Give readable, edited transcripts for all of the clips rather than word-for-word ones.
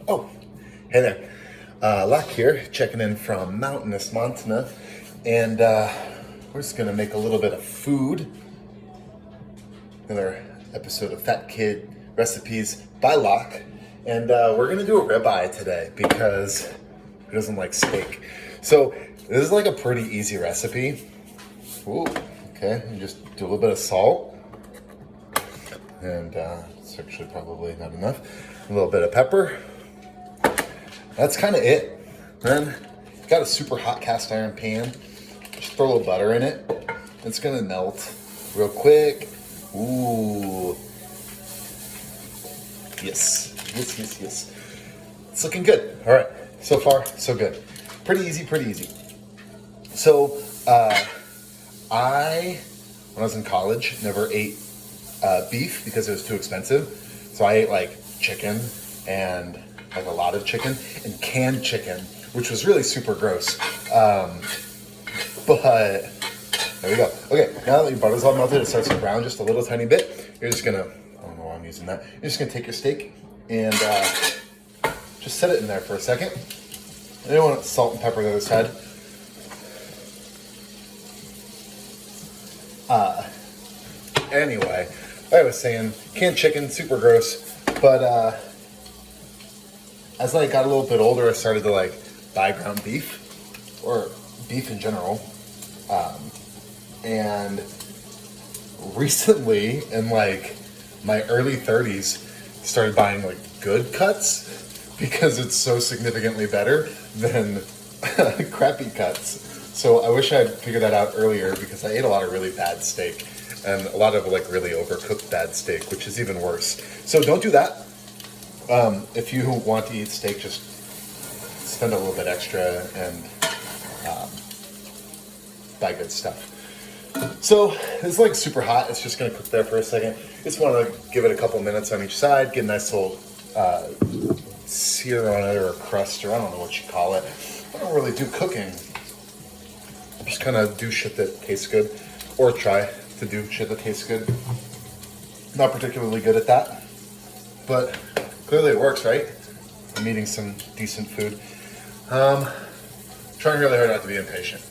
Oh, hey there. Locke here, checking in from mountainous Montana, and we're just gonna make a little bit of food. Another episode of Fat Kid Recipes by Locke, and we're gonna do a ribeye today because who doesn't like steak? So this is like a pretty easy recipe. Ooh, okay, you just do a little bit of salt, and it's actually probably not enough. A little bit of pepper. That's kind of it. Then you got a super hot cast iron pan. Just throw a little butter in it. It's gonna melt real quick. Ooh. Yes. It's looking good. All right. So far, so good. Pretty easy. So, when I was in college, never ate beef because it was too expensive. So I ate like chicken and like a lot of chicken and canned chicken, which was really super gross. But there we go. Okay, now that your butter's all melted, it starts to brown just a little tiny bit. You're just gonna, I don't know why I'm using that. You're just gonna take your steak and just set it in there for a second. And you want salt and pepper the other side. Anyway, like I was saying, canned chicken, super gross, but as I got a little bit older, I started to like buy ground beef, or beef in general, and recently, in like my early 30s, started buying like good cuts because it's so significantly better than crappy cuts. So I wish I had figured that out earlier because I ate a lot of really bad steak and a lot of like really overcooked bad steak, which is even worse. So don't do that. If you want to eat steak, just spend a little bit extra and buy good stuff. So it's like super hot. It's just gonna cook there for a second. Just want to give it a couple minutes on each side, get a nice little sear on it or a crust, or I don't know what you call it. I don't really do cooking. I just kind of do shit that tastes good, or try to do shit that tastes good. Not particularly good at that, but clearly it works, right? I'm eating some decent food. Trying really hard not to be impatient.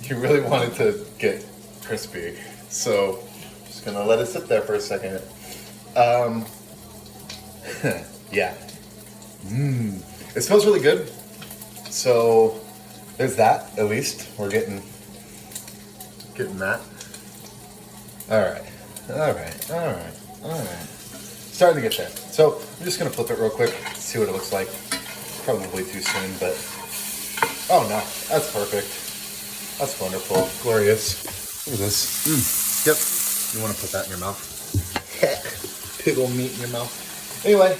You really want it to get crispy, so just gonna let it sit there for a second. Yeah. It smells really good. So there's that. At least we're getting that. All right. Starting to get there. So I'm just gonna flip it real quick, see what it looks like. Probably too soon, but oh no, that's perfect. That's wonderful, glorious. Look at this. Yep. You want to put that in your mouth? Pig old meat in your mouth. Anyway,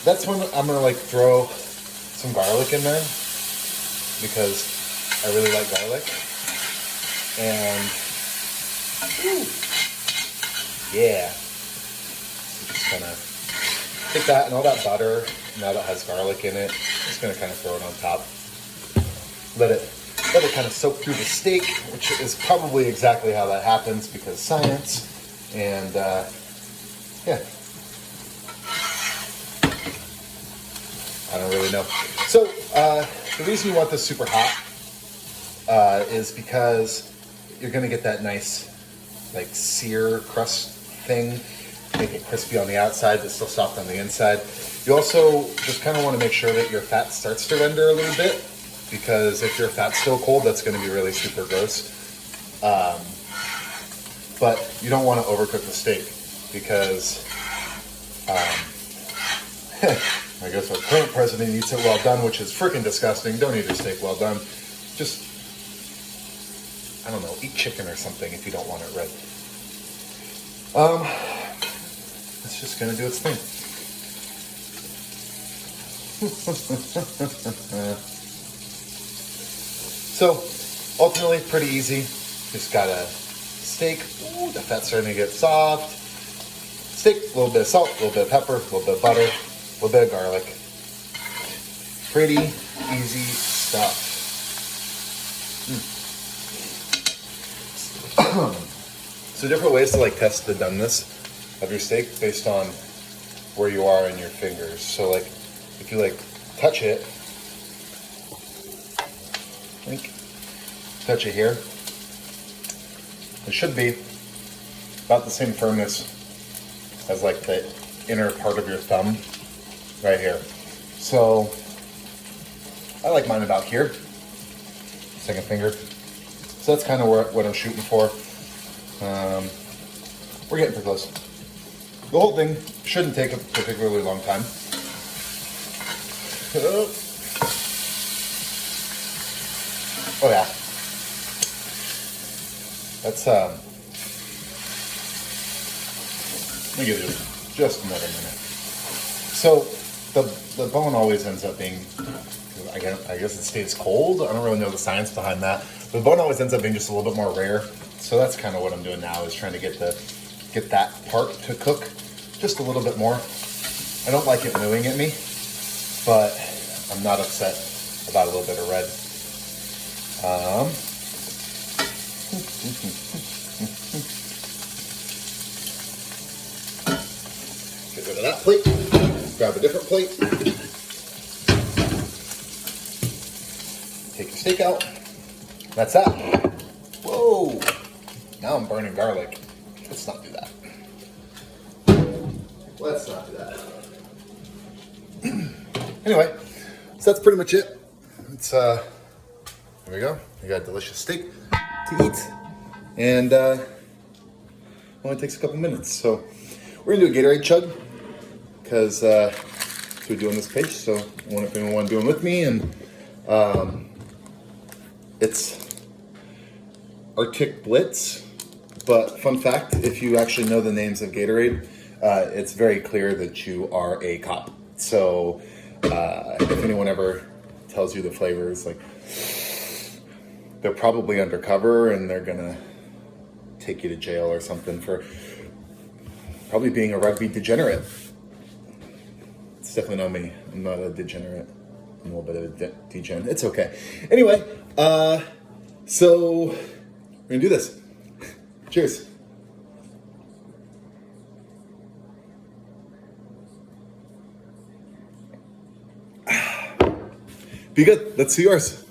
that's when I'm gonna like throw some garlic in there because I really like garlic. And yeah, so just kind of take that and all that butter now that has garlic in it. Just gonna kind of throw it on top. Let it kind of soak through the steak, which is probably exactly how that happens because science. And yeah, I don't really know. So the reason you want this super hot is because you're gonna get that nice like sear crust thing, make it crispy on the outside but still soft on the inside. You also just kind of want to make sure that your fat starts to render a little bit, because if your fat's still cold, that's going to be really super gross. But you don't want to overcook the steak because I guess our current president eats it well done, which is freaking disgusting. Don't eat your steak well done. Just, I don't know, eat chicken or something if you don't want it red. It's just going to do its thing. So, ultimately, pretty easy. Just got a steak. Ooh, the fat's starting to get soft. Steak, a little bit of salt, a little bit of pepper, a little bit of butter, a little bit of garlic. Pretty easy stuff. So different ways to like test the doneness of your steak based on where you are in your fingers. So like, if you like touch it, like touch it here, it should be about the same firmness as like the inner part of your thumb right here. So I like mine about here, second finger. So that's kind of what I'm shooting for. We're getting pretty close. The whole thing shouldn't take a particularly long time. Oh yeah. That's let me give you just another minute. So the bone always ends up being, I guess it stays cold. I don't really know the science behind that. But the bone always ends up being just a little bit more rare. So that's kind of what I'm doing now, is trying to get that part to cook just a little bit more. I don't like it mooing at me, but I'm not upset about a little bit of red. Get rid of that plate. Grab a different plate. Take your steak out. That's that. Whoa! Now I'm burning garlic. Let's not do that. Let's not do that. Anyway, so that's pretty much it. It's there we go. We got a delicious steak to eat, and only takes a couple minutes. So we're gonna do a Gatorade chug because we're doing this page. So I wonder if anyone want to do one with me, and it's Arctic Blitz. But fun fact, if you actually know the names of Gatorade, it's very clear that you are a cop. So if anyone ever tells you the flavors, like, they're probably undercover and they're gonna take you to jail or something for probably being a rugby degenerate. It's definitely not me. I'm not a degenerate. I'm a little bit of a degen. It's okay. Anyway, so we're gonna do this. Cheers. Be good. Let's see yours.